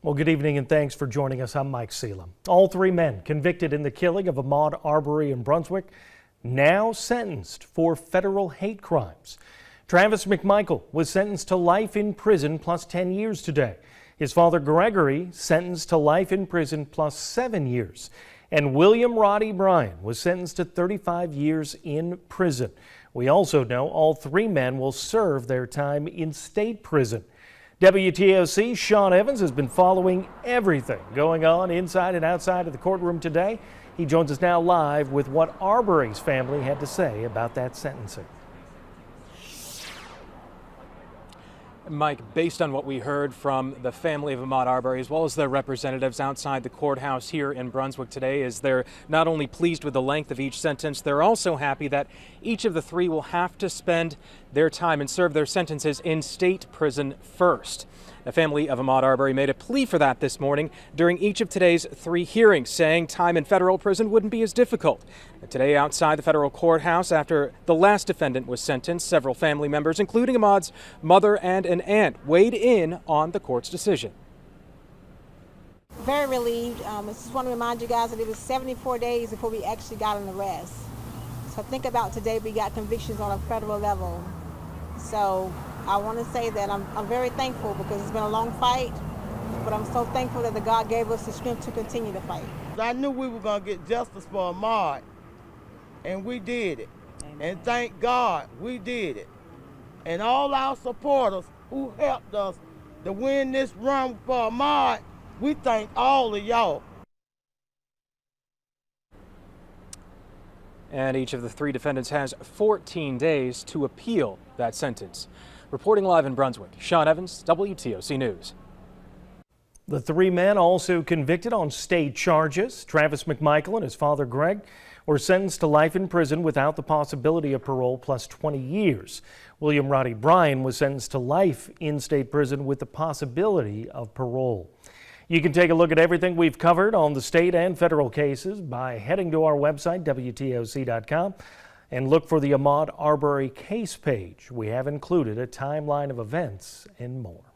Well, good evening and thanks for joining us. I'm Mike Seelam. All three men convicted in the killing of Ahmaud Arbery in Brunswick now sentenced for federal hate crimes. Travis McMichaels was sentenced to life in prison plus 10 years today. His father Gregory sentenced to life in prison plus 7 years. And William Roddy Bryan was sentenced to 35 years in prison. We also know all three men will serve their time in state prison. WTOC Sean Evans has been following everything going on inside and outside of the courtroom today. He joins us now live with what Arbery's family had to say about that sentencing. Mike, based on what we heard from the family of Ahmaud Arbery as well as their representatives outside the courthouse here in Brunswick today, is they're not only pleased with the length of each sentence, they're also happy that each of the three will have to spend their time and serve their sentences in state prison first. The family of Ahmaud Arbery made a plea for that this morning during each of today's three hearings, saying time in federal prison wouldn't be as difficult. Today, outside the federal courthouse, after the last defendant was sentenced, several family members, including Ahmaud's mother and an aunt, weighed in on the court's decision. Very relieved. I just want to remind you guys that it was 74 days before we actually got an arrest. So think about today, we got convictions on a federal level. So I want to say that I'm very thankful because it's been a long fight, but I'm so thankful that God gave us the strength to continue to fight. I knew we were going to get justice for Ahmaud, and we did it. Amen. And thank God we did it. And all our supporters who helped us to win this run for Ahmaud, we thank all of y'all. And each of the three defendants has 14 days to appeal that sentence. Reporting live in Brunswick, Sean Evans, WTOC News. The three men also convicted on state charges. Travis McMichaels and his father Greg were sentenced to life in prison without the possibility of parole plus 20 years. William Roddy Bryan was sentenced to life in state prison with the possibility of parole. You can take a look at everything we've covered on the state and federal cases by heading to our website, WTOC.com, and look for the Ahmaud Arbery case page. We have included a timeline of events and more.